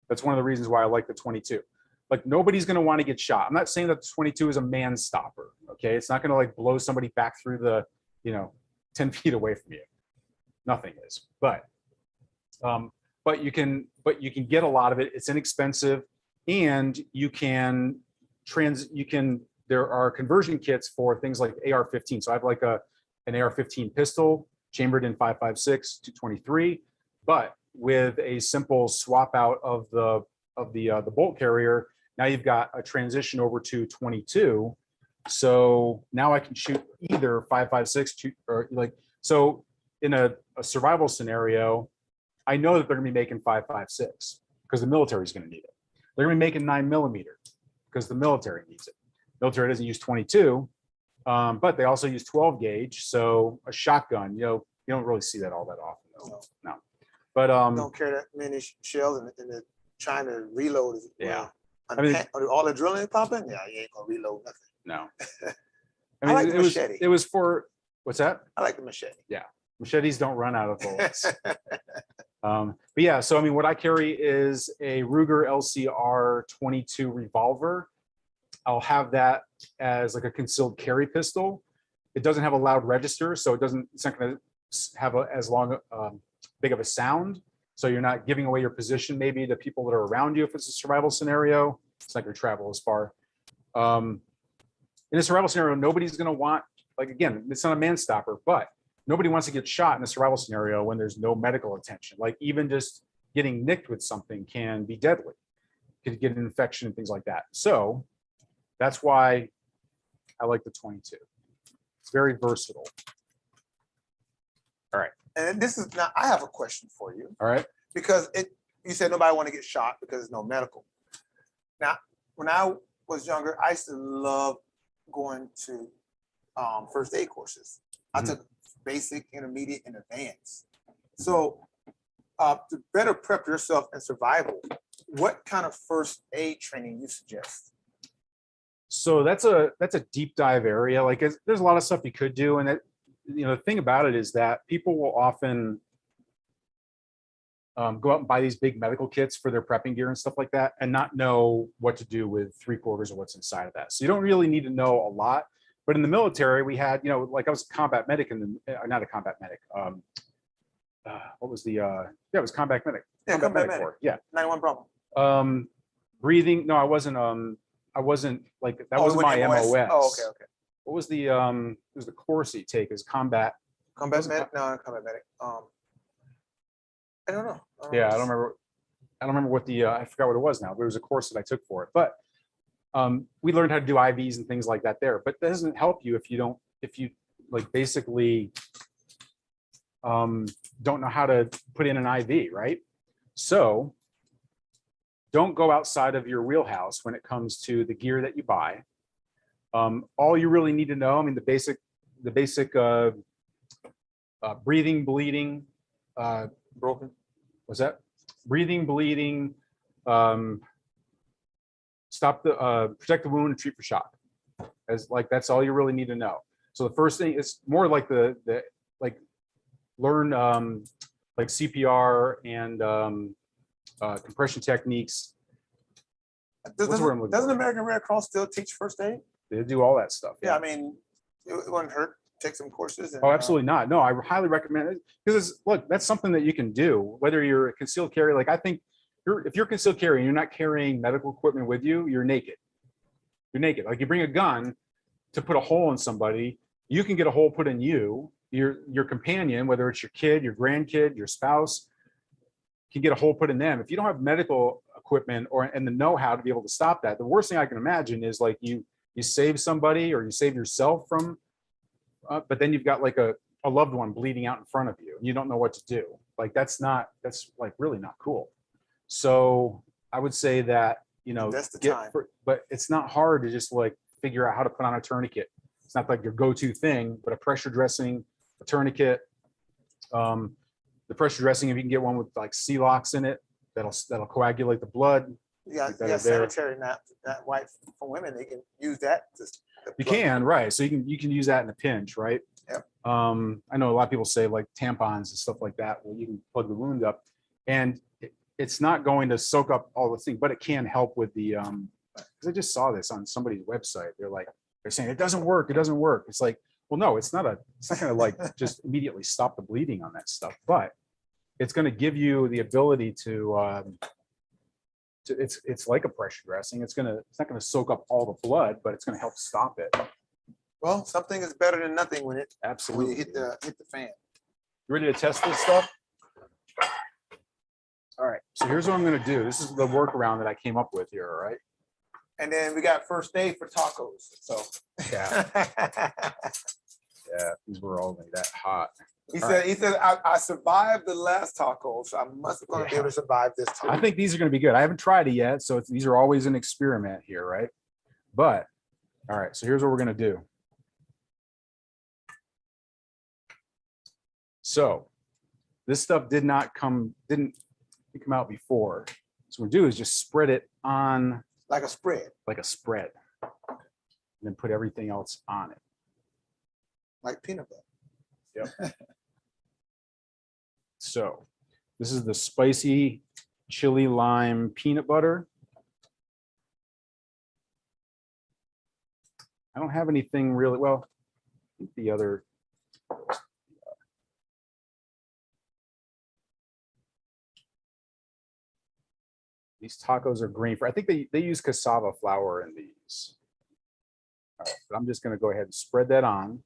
that's one of the reasons why I like the 22. Like nobody's going to want to get shot. I'm not saying that the 22 is a man stopper. Okay. It's not going to like blow somebody back through the, 10 feet away from you. Nothing is, but you can get a lot of it. It's inexpensive, and there are conversion kits for things like AR-15. So I have like an AR-15 pistol chambered in 5.56 to 23, but with a simple swap out of the bolt carrier, now you've got a transition over to 22. So now I can shoot either 5.56 or like, so in a survival scenario, I know that they're gonna be making 5.56 because the military is gonna need it. They're gonna be making 9mm because the military needs it. Military doesn't use 22, but they also use 12 gauge. So a shotgun, you don't really see that all that often. Though. No. But
Don't carry that many shells and they're trying to reload.
Yeah.
I mean, all the drilling is popping. Yeah, you ain't gonna reload nothing.
no.
I like the
it was
machete.
it was for what's that?
I like the machete.
Machetes don't run out of bullets. But yeah, so I mean, what I carry is a Ruger LCR 22 revolver. I'll have that as like a concealed carry pistol. It doesn't have a loud register, so it's not going to have as long, big of a sound. So you're not giving away your position maybe to people that are around you if it's a survival scenario. It's not going to travel as far. In a survival scenario, nobody's going to want, like, again, it's not a man stopper, but nobody wants to get shot in a survival scenario when there's no medical attention. Like even just getting nicked with something can be deadly. Could get an infection and things like that. So that's why I like the 22. It's very versatile.
And this is now, I have a question for you
All right.
because you said nobody want to get shot because there's no medical. Now, when I was younger, I used to love going to first aid courses. I took basic, intermediate, and advanced. So to better prep yourself in survival, what kind of first aid training you suggest?
So that's a deep dive area. Like there's a lot of stuff you could do. And the thing about it is that people will often go out and buy these big medical kits for their prepping gear and stuff like that and not know what to do with 3/4 of what's inside of that. So you don't really need to know a lot. But in the military, we had, like I was a combat medic not a combat medic. What was the, it was combat medic.
Yeah, combat medic.
Corps. Yeah.
91 problem.
Breathing. No, I wasn't like, that wasn't my MOS.
Oh, okay.
What was the, it was the course you take is combat.
Combat medic? No, not combat medic. I don't know.
Yeah, I don't remember what the, I forgot what it was now, but it was a course that I took for it. But we learned how to do IVs and things like that there, but that doesn't help you if you like basically don't know how to put in an IV, right? So don't go outside of your wheelhouse when it comes to the gear that you buy. All you really need to know, I mean, the basic breathing, bleeding,
Broken.
what's that? Breathing, bleeding, stop the protect the wound and treat for shock. That's all you really need to know. So the first thing is more like the learn like CPR and compression techniques.
Doesn't American Red Cross still teach first aid?
They do all that stuff.
Yeah, I mean, it wouldn't hurt. Take some courses. And,
Oh, absolutely not. No, I highly recommend it because look, that's something that you can do. Whether you're a concealed carry, like I think if you're concealed carry and you're not carrying medical equipment with you, you're naked. You're naked. Like you bring a gun to put a hole in somebody, you can get a hole put in you. Your companion, whether it's your kid, your grandkid, your spouse, can get a hole put in them. If you don't have medical equipment and the know-how to be able to stop that, the worst thing I can imagine is like you save somebody or you save yourself from, but then you've got like a loved one bleeding out in front of you and you don't know what to do. Like that's like really not cool. So I would say that,
that's the time.
But it's not hard to just like figure out how to put on a tourniquet. It's not like your go-to thing, but a pressure dressing, a tourniquet, the pressure dressing, if you can get one with like C-locks in it, that'll coagulate the blood.
Yeah, sanitary not white for women, they can use that.
You can, right. So you can use that in a pinch, right?
Yep.
I know a lot of people say like tampons and stuff like that, where you can plug the wound up. And it's not going to soak up all the things, but it can help with the, because I just saw this on somebody's website. They're saying it doesn't work. It's like, well, no, it's not going to like just immediately stop the bleeding on that stuff, but it's going to give you the ability to it's like a pressure dressing. It's not going to soak up all the blood, but it's going to help stop it.
Well, something is better than nothing when you
Absolutely.
hit the fan.
You ready to test this stuff? All right. So here's what I'm going to do. This is the workaround that I came up with here. All right.
And then we got first aid for tacos. So
Yeah. Yeah. These were only that hot.
He
All
said, I survived the last taco, so I must gonna be
Yeah.
able to survive this
I
time.
think these are going to be good. I haven't tried it yet, so these are always an experiment here, right? But all right, so here's what we're going to do. So this stuff didn't come out before. So what we do is just spread it on
Like a spread,
like a spread, and then put everything else on it.
like peanut butter.
Yep. So this is the spicy chili lime peanut butter. I don't have anything really, well, I think the other. These tacos are green. I think they use cassava flour in these. All right, but I'm just going to go ahead and spread that on.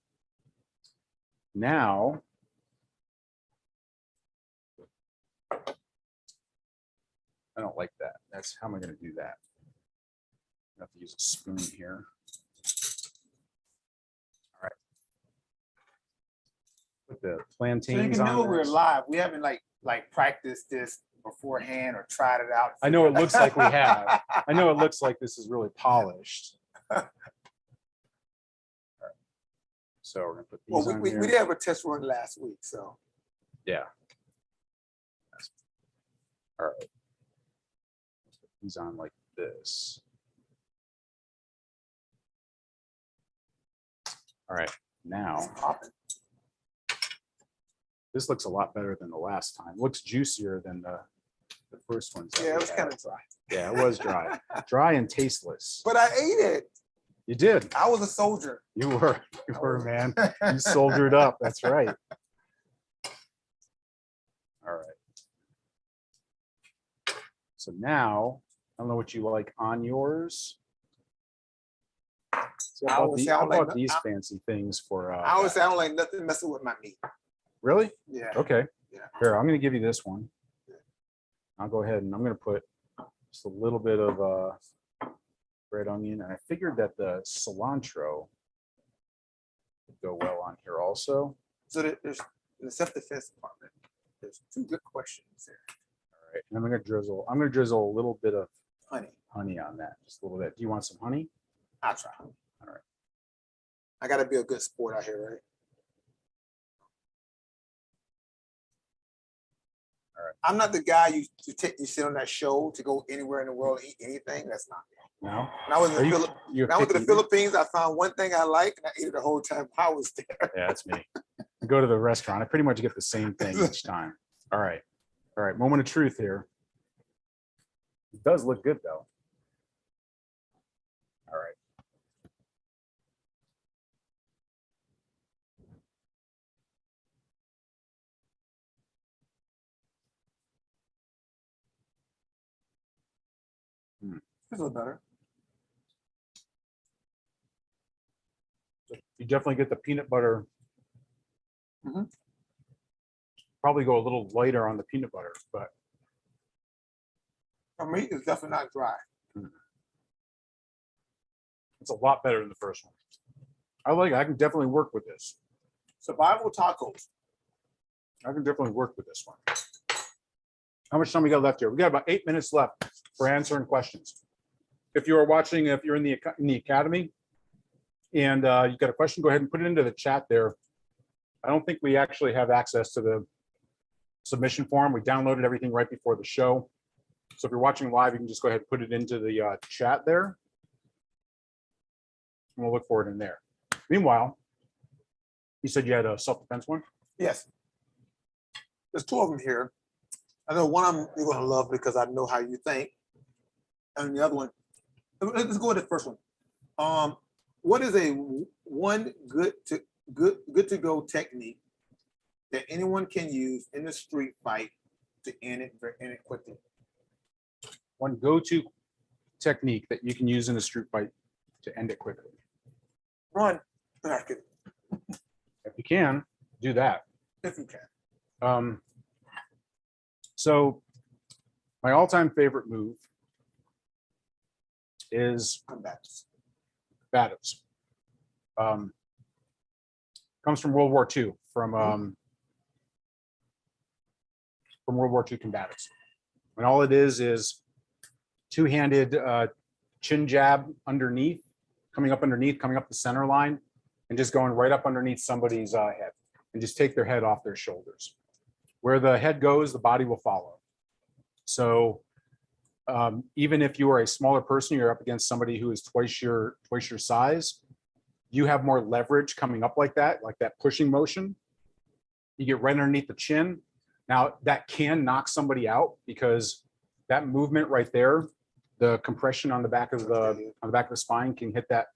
Now, I don't like that. That's how am I going to do that? I have to use a spoon here. All right. Put the plantains
So you can
on
know we're
this.
live. We haven't like practiced this beforehand or tried it out.
I know it looks like we have. I know it looks like this is really polished. All right. So we're gonna put these
Well,
on
we
here.
did have a test run last week, so.
Yeah. All right. Let's put these on like this. All right. Now, this looks a lot better than the last time. Looks juicier than the first ones. that
Yeah,
we
it was
had.
kind of dry,
Yeah, it was dry. Dry and tasteless.
but I ate it.
You did.
I was a soldier.
You were, man. You soldiered up. That's right. All right. So now, I don't know what you like on yours. So
I
I bought,
would
the-
say I
I
don't like
bought
no-
these fancy things for.
I always say I don't like nothing messing with my meat.
Really?
Yeah.
Okay.
Yeah.
Here, I'm going to give you this one.
Yeah.
I'll go ahead and I'm going to put just a little bit of red onion. And I figured that the cilantro would go well on here also.
So there's in the self-defense department, there's two good questions there.
All right. And I'm going to drizzle a little bit of
Honey,
honey on that. Just a little bit. Do you want some honey?
I'll try.
All right.
I gotta be a good sport out here, right?
All right.
I'm not the guy you sit on that show to go anywhere in the world and eat anything. That's not me.
No?
When I was in
Are
the
you,
Philip-
you're
when I went to the
picky?
Philippines, I found one thing I liked and I ate it the whole time I was there.
Yeah, that's me. I go to the restaurant. I pretty much get the same thing each time. All right. All right. Moment of truth here. It does look good though. All right.
It's a little better.
You definitely get the peanut butter.
Mhm.
Probably go a little lighter on the peanut butter, but
For me, it's definitely not dry.
it's a lot better than the first one. I can definitely work with this.
Survival tacos.
I can definitely work with this one. How much time we got left here? We got about 8 minutes left for answering questions. If you're watching, if you're in the academy and you've got a question, go ahead and put it into the chat there. I don't think we actually have access to the submission form. We downloaded everything right before the show. So if you're watching live, you can just go ahead and put it into the chat there. And we'll look for it in there. Meanwhile, you said you had a self-defense one?
Yes. There's two of them here. I know one of them you're gonna love because I know how you think. And the other one, let's go with the first one. What is one good to go technique that anyone can use in the street fight to end it quickly?
One go-to technique that you can use in a street fight to end it quickly.
Run. Back it,
If you can, do that.
if you can.
So my all-time favorite move is
Come back.
Battles. Comes from World War II, from from World War II combatants. And all it is two-handed chin jab underneath, coming up the center line, and just going right up underneath somebody's head, and just take their head off their shoulders. Where the head goes, the body will follow. So even if you are a smaller person, you're up against somebody who is twice your size, you have more leverage coming up like that pushing motion. You get right underneath the chin. Now that can knock somebody out because that movement right there, the compression on the back of the spine can hit that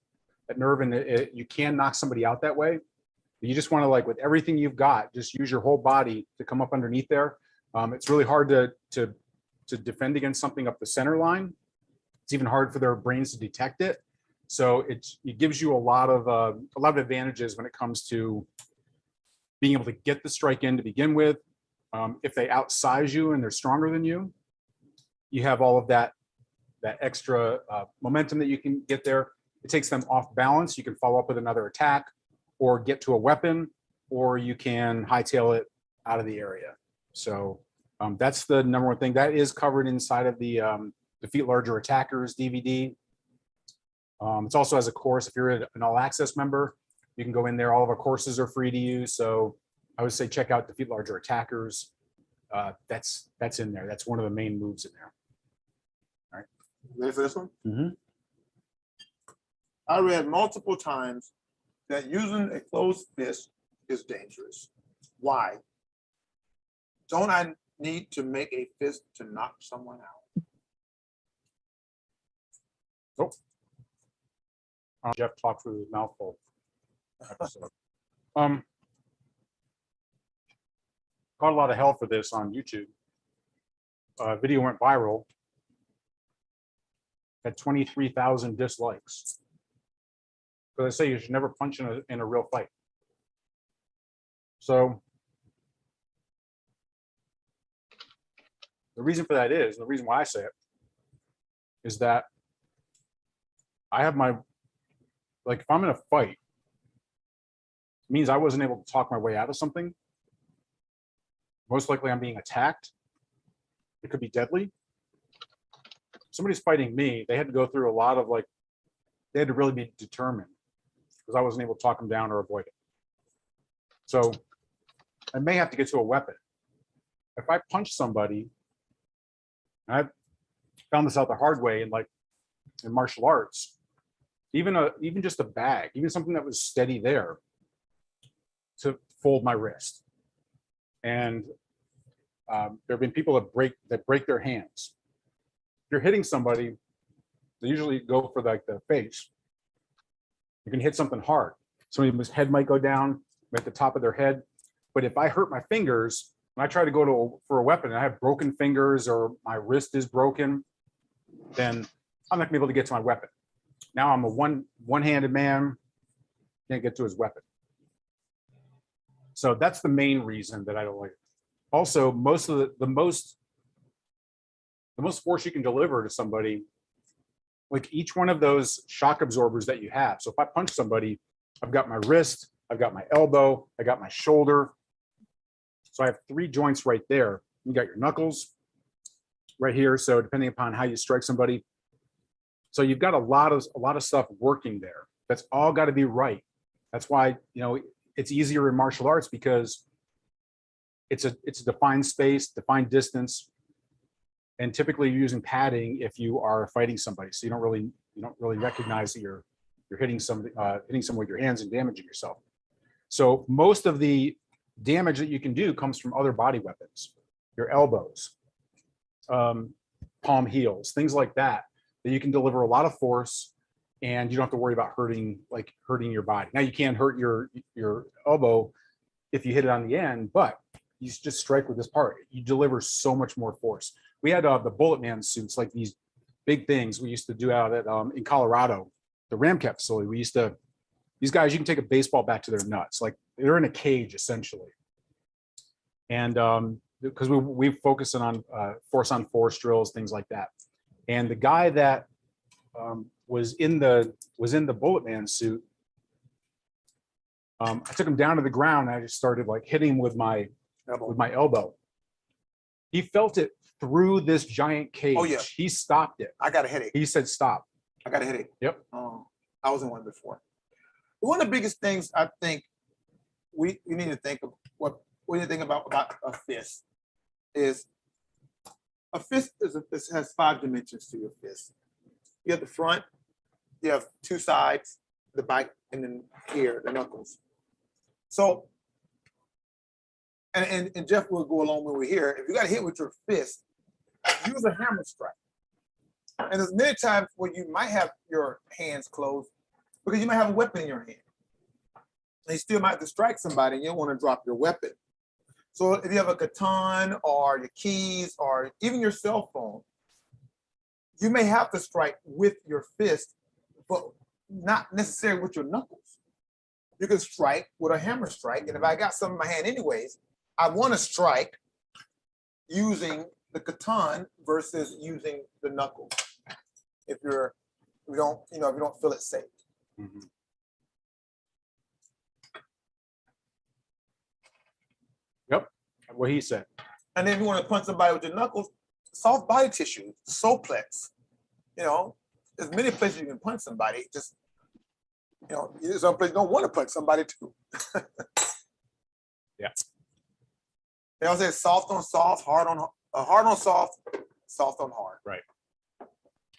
nerve, and you can knock somebody out that way. But you just want to, like, with everything you've got, just use your whole body to come up underneath there. It's really hard to defend against something up the center line. It's even hard for their brains to detect it. So it gives you a lot of advantages when it comes to being able to get the strike in to begin with. If they outsize you and they're stronger than you, you have all of that extra momentum that you can get there. It takes them off balance. You can follow up with another attack or get to a weapon, or you can hightail it out of the area. So that's the number one thing that is covered inside of the Defeat Larger Attackers DVD. It's also as a course. If you're an all access member, you can go in there. All of our courses are free to use. So I would say check out Defeat Larger Attackers. That's in there. That's one of the main moves in there. All right.
Ready for this one?
Mm-hmm.
I read multiple times that using a closed fist is dangerous. Why? Don't I need to make a fist to knock someone out?
Nope. Jeff talked through his mouth full. Caught a lot of hell for this on YouTube. Video went viral. Had 23,000 dislikes. Because I say you should never punch in a real fight. So the reason for that is, and the reason why I say it, is that I have my, like, if I'm in a fight, it means I wasn't able to talk my way out of something. Most likely I'm being attacked. It could be deadly. Somebody's fighting me. They had to go through a lot of, like, they had to really be determined because I wasn't able to talk them down or avoid it. So I may have to get to a weapon. If I punch somebody, and I found this out the hard way in martial arts, even just a bag, even something that was steady there to fold my wrist. And there have been people that break their hands. If you're hitting somebody, they usually go for like the face. You can hit something hard. Somebody's head might go down at the top of their head. But if I hurt my fingers, when I try to go for a weapon and I have broken fingers or my wrist is broken, then I'm not gonna be able to get to my weapon. Now I'm a one-handed man, can't get to his weapon. So that's the main reason that I don't like it. Also, most of the most force you can deliver to somebody, like each one of those shock absorbers that you have. So if I punch somebody, I've got my wrist, I've got my elbow, I got my shoulder. So I have 3 joints right there. You got your knuckles right here. So depending upon how you strike somebody. So you've got a lot of stuff working there. That's all got to be right. That's why, it's easier in martial arts because it's a defined space, defined distance. And typically you're using padding if you are fighting somebody. So you don't really recognize that you're hitting someone with your hands and damaging yourself. So most of the damage that you can do comes from other body weapons, your elbows, palm heels, things like that you can deliver a lot of force and you don't have to worry about hurting your body. Now you can hurt your elbow if you hit it on the end, but you just strike with this part. You deliver so much more force. We had the Bullet Man suits, like these big things we used to do out at in Colorado, the Ramcat facility. These guys, you can take a baseball bat to their nuts. Like they're in a cage essentially. And because we focus on force on force drills, things like that. And the guy that was in the Bullet Man suit, I took him down to the ground and I just started like hitting him with my elbow. He felt it through this giant cage.
Oh, yeah.
He stopped it.
I got a headache.
He said, stop.
I got a headache.
Yep.
I was in one before. One of the biggest things I think we need to think of what we need to think about a fist is a fist has 5 dimensions to your fist. You have the front, you have 2 sides, the back, and then here, the knuckles. So, and Jeff will go along when we're here. If you got hit with your fist, use a hammer strike. And there's many times where you might have your hands closed because you might have a weapon in your hand. And you still might have to strike somebody and you don't want to drop your weapon. So if you have a baton or your keys or even your cell phone, you may have to strike with your fist, but not necessarily with your knuckles. You can strike with a hammer strike. And if I got some in my hand anyways, I want to strike using the baton versus using the knuckles. If you don't feel it safe.
Mhm. Yep, what he said.
And then if you want to punch somebody with your knuckles, soft body tissue, suplex. There's many places you can punch somebody. Just, there's some places you don't want to punch somebody too.
Yeah.
They all say soft on soft, hard on soft, soft on hard.
Right.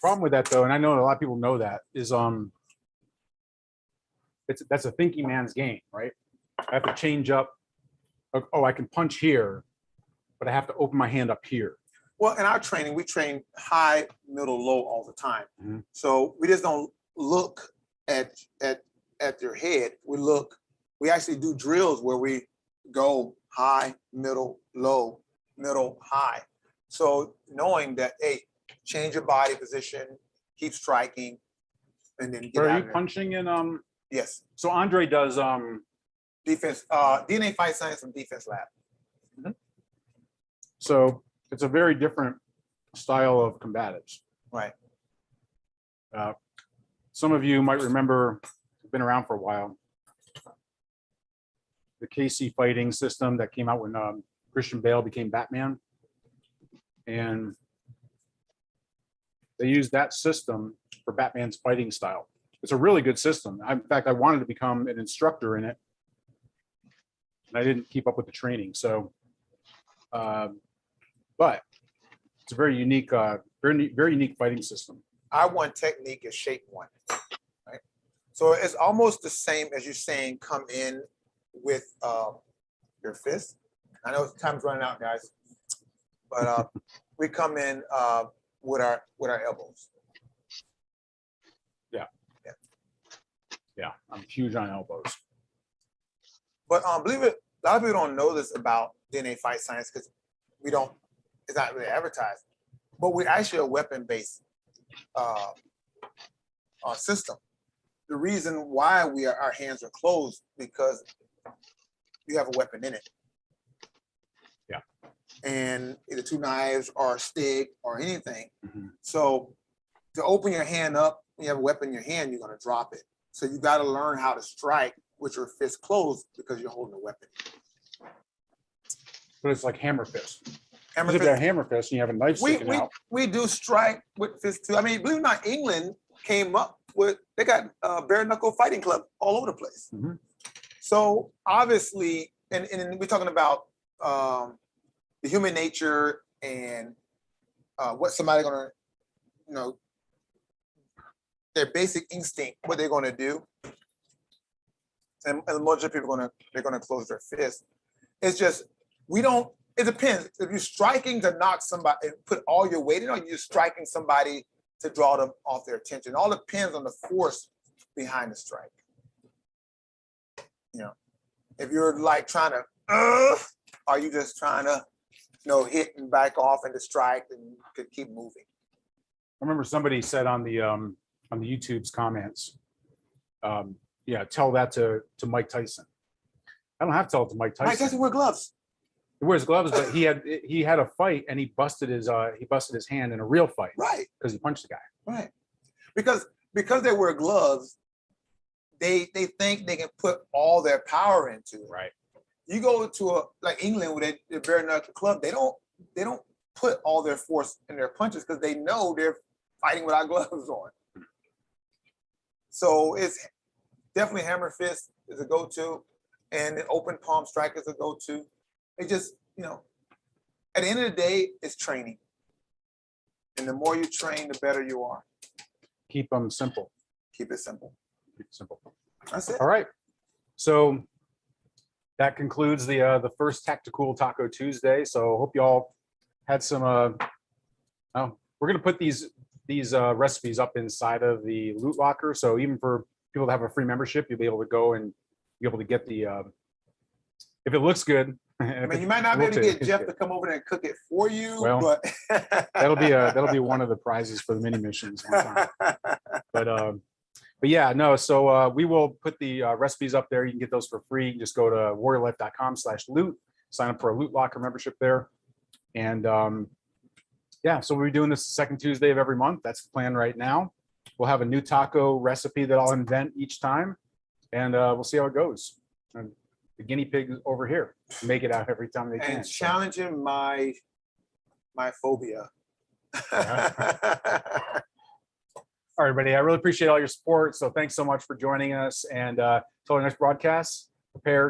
Problem with that though, and I know a lot of people know that, is that's a thinking man's game, right? I have to change up. Oh, I can punch here, but I have to open my hand up here.
Well, in our training, we train high, middle, low all the time.
Mhm.
So we just don't look at your head. We actually do drills where we go high, middle, low, middle, high. So knowing that, hey, change your body position, keep striking, and then get
Are
out
you
of there.
punching in
Yes.
so Andre does
Defense, DNA Fight Science and Defense Lab.
so it's a very different style of combatives.
Right.
Some of you might remember, been around for a while, the KC fighting system that came out when Christian Bale became Batman. And they used that system for Batman's fighting style. It's a really good system. In fact, I wanted to become an instructor in it. And I didn't keep up with the training. So, but it's a very unique, very unique fighting system.
I1 technique is shape 1, right? So it's almost the same as you're saying, come in with your fist. I know time's running out, guys, but we come in with our elbows.
Yeah, I'm huge on elbows.
But believe it, a lot of people don't know this about DNA Fight Science because it's not really advertised. But we're actually a weapon-based system. The reason why our hands are closed because you have a weapon in it.
Yeah.
And either 2 knives or a stick or anything.
Mhm.
So to open your hand up, when you have a weapon in your hand, you're going to drop it. So you got to learn how to strike with your fist closed because you're holding a weapon.
But it's like hammer fist.
Hammer
If you have
fist.
a hammer fist and you have a knife sticking out.
We do strike with fists too. I mean, believe it or not, England came up with, they got bare knuckle fighting club all over the place.
Mhm.
So obviously, and we're talking about the human nature and what somebody gonna, their basic instinct, what they're gonna do. And most of the people they're gonna close their fist. It's just, it depends. If you're striking to knock somebody and put all your weight in, or you're striking somebody to draw them off their attention. It all depends on the force behind the strike. If you're like trying to, are you just trying to, hit and back off and to strike and could keep moving?
I remember somebody said on the YouTube's comments, yeah, tell that to Mike Tyson. I don't have to tell it to Mike Tyson.
Mike Tyson wear gloves.
He wears gloves, but he had a fight and he busted his hand in a real fight.
Right.
Because he punched the guy.
Right. Because they wear gloves, they think they can put all their power into it.
Right.
You go to like England with their bare knuckle club, they don't put all their force in their punches because they know they're fighting without gloves on. So it's definitely hammer fist is a go-to, and the open palm strike is a go-to. It just, at the end of the day, it's training. And the more you train, the better you are.
Keep them simple.
Keep it simple.
Keep it simple.
That's it.
All right. So that concludes the first Tacti-Cool Taco Tuesday. So hope you all had some. We're gonna put these recipes up inside of the loot locker. So even for people that have a free membership, you'll be able to go and be able to get the. If it looks good.
I mean, you might not be able to get Jeff to come over there and cook it for you,
Well,
but
that'll be one of the prizes for the mini missions one time. But yeah, no. So we will put the recipes up there. You can get those for free. You can just go to warriorlife.com/loot, sign up for a loot locker membership there, and yeah. So we'll be doing this the second Tuesday of every month. That's the plan right now. We'll have a new taco recipe that I'll invent each time, and we'll see how it goes. And the guinea pig over here make it out every time they can.
and challenging my phobia.
All right, everybody. I really appreciate all your support. So thanks so much for joining us. And till our next broadcast, prepare